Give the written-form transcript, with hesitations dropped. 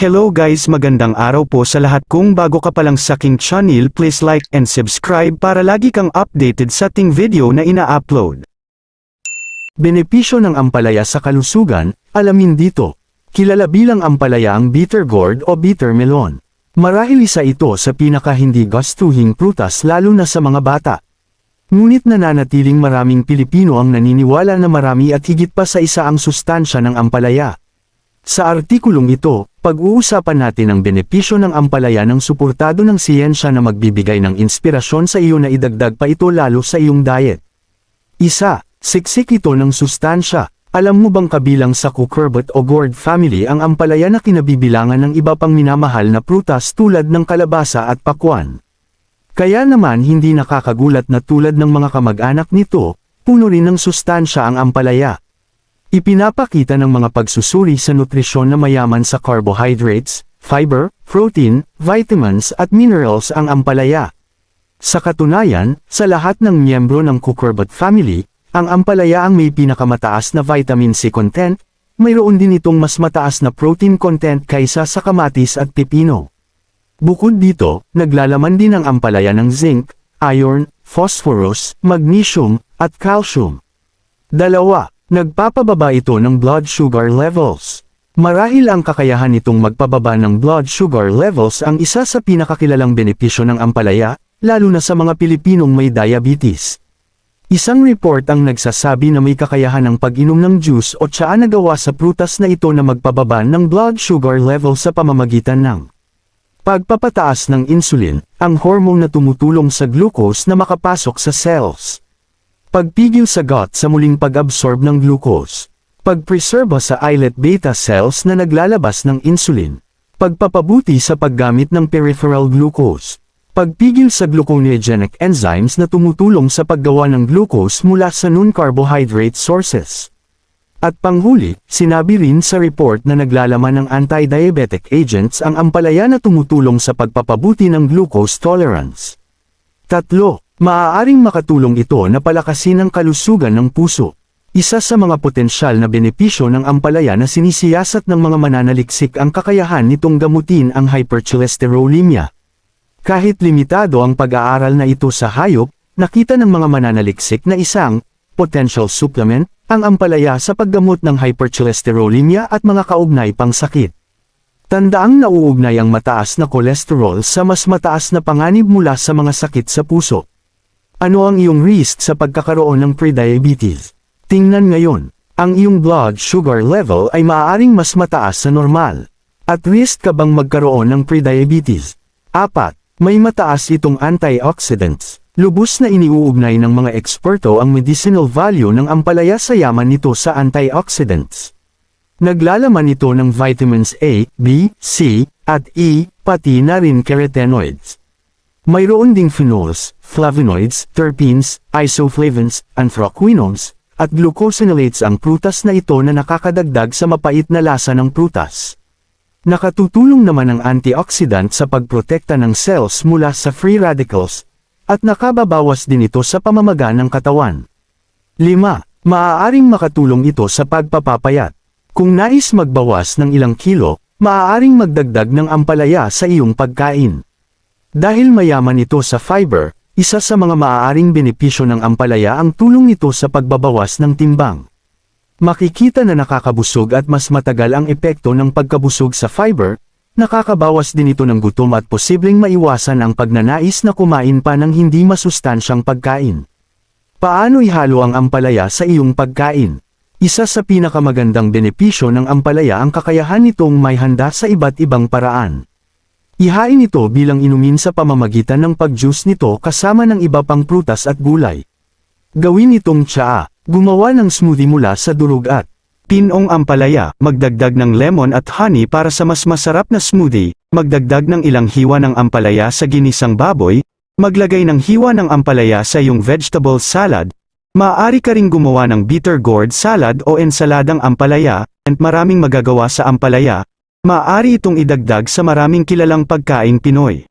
Hello guys, magandang araw po sa lahat. Kung bago ka pa lang sa aking channel, please like and subscribe para lagi kang updated sa ating video na ina-upload. Benepisyo ng ampalaya sa kalusugan, alamin dito. Kilala bilang ampalaya ang bitter gourd o bitter melon. Marahil isa ito sa pinaka hindi gustuhing prutas lalo na sa mga bata. Ngunit nananatiling maraming Pilipino ang naniniwala na marami at higit pa sa isa ang sustansya ng ampalaya. Sa artikulong ito, pag-uusapan natin ang benepisyo ng ampalaya ng suportado ng siyensya na magbibigay ng inspirasyon sa iyo na idagdag pa ito lalo sa iyong diet. Isa, siksik ito ng sustansya. Alam mo bang kabilang sa cucurbit o gourd family ang ampalaya na kinabibilangan ng iba pang minamahal na prutas tulad ng kalabasa at pakwan? Kaya naman hindi nakakagulat na tulad ng mga kamag-anak nito, puno rin ng sustansya ang ampalaya. Ipinapakita ng mga pagsusuri sa nutrisyon na mayaman sa carbohydrates, fiber, protein, vitamins at minerals ang ampalaya. Sa katunayan, sa lahat ng miyembro ng cucurbit family, ang ampalaya ang may pinakamataas na vitamin C content, mayroon din itong mas mataas na protein content kaysa sa kamatis at pipino. Bukod dito, naglalaman din ang ampalaya ng zinc, iron, phosphorus, magnesium, at calcium. 2. Nagpapababa ito ng blood sugar levels. Marahil ang kakayahan nitong magpababa ng blood sugar levels ang isa sa pinakakilalang benepisyo ng ampalaya, lalo na sa mga Pilipinong may diabetes. Isang report ang nagsasabi na may kakayahan ng pag-inom ng juice o tsaa na gawa sa prutas na ito na magpababa ng blood sugar level sa pamamagitan ng pagpapataas ng insulin, ang hormone na tumutulong sa glucose na makapasok sa cells. Pagpigil sa gut sa muling pag-absorb ng glucose. Pagpreserba sa islet beta cells na naglalabas ng insulin. Pagpapabuti sa paggamit ng peripheral glucose. Pagpigil sa gluconeogenic enzymes na tumutulong sa paggawa ng glucose mula sa non-carbohydrate sources. At panghuli, sinabi rin sa report na naglalaman ng anti-diabetic agents ang ampalaya na tumutulong sa pagpapabuti ng glucose tolerance. 3. Maaaring makatulong ito na palakasin ang kalusugan ng puso. Isa sa mga potensyal na benepisyo ng ampalaya na sinisiyasat ng mga mananaliksik ang kakayahan nitong gamutin ang hypercholesterolemia. Kahit limitado ang pag-aaral na ito sa hayop, nakita ng mga mananaliksik na isang potential supplement ang ampalaya sa paggamot ng hypercholesterolemia at mga kaugnay pang sakit. Tandaang nauugnay ang mataas na kolesterol sa mas mataas na panganib mula sa mga sakit sa puso. Ano ang iyong risk sa pagkakaroon ng prediabetes? Tingnan ngayon, ang iyong blood sugar level ay maaaring mas mataas sa normal. At risk ka bang magkaroon ng prediabetes? 4. May mataas itong antioxidants. Lubos na iniuugnay ng mga eksperto ang medicinal value ng ampalaya sa yaman nito sa antioxidants. Naglalaman ito ng vitamins A, B, C, at E, pati na rin carotenoids. Mayroon ding phenols, flavonoids, terpenes, isoflavones, anthraquinones, at glucosinolates ang prutas na ito na nakakadagdag sa mapait na lasa ng prutas. Nakatutulong naman ang antioxidant sa pagprotekta ng cells mula sa free radicals, at nakababawas din ito sa pamamaga ng katawan. 5. Maaaring makatulong ito sa pagpapapayat. Kung nais magbawas ng ilang kilo, maaaring magdagdag ng ampalaya sa iyong pagkain. Dahil mayaman ito sa fiber, isa sa mga maaaring benepisyo ng ampalaya ang tulong nito sa pagbabawas ng timbang. Makikita na nakakabusog at mas matagal ang epekto ng pagkabusog sa fiber, nakakabawas din ito ng gutom at posibleng maiwasan ang pagnanais na kumain pa ng hindi masustansyang pagkain. Paano ihalo ang ampalaya sa iyong pagkain? Isa sa pinakamagandang benepisyo ng ampalaya ang kakayahan nitong may handa sa iba't ibang paraan. Ihain ito bilang inumin sa pamamagitan ng pag-juice nito kasama ng iba pang prutas at gulay. Gawin itong tsaa. Gumawa ng smoothie mula sa durog at pinong ampalaya, magdagdag ng lemon at honey para sa mas masarap na smoothie, magdagdag ng ilang hiwa ng ampalaya sa ginisang baboy, maglagay ng hiwa ng ampalaya sa iyong vegetable salad, maaari ka ring gumawa ng bitter gourd salad o ensaladang ampalaya, at maraming magagawa sa ampalaya, maaari itong idagdag sa maraming kilalang pagkaing Pinoy.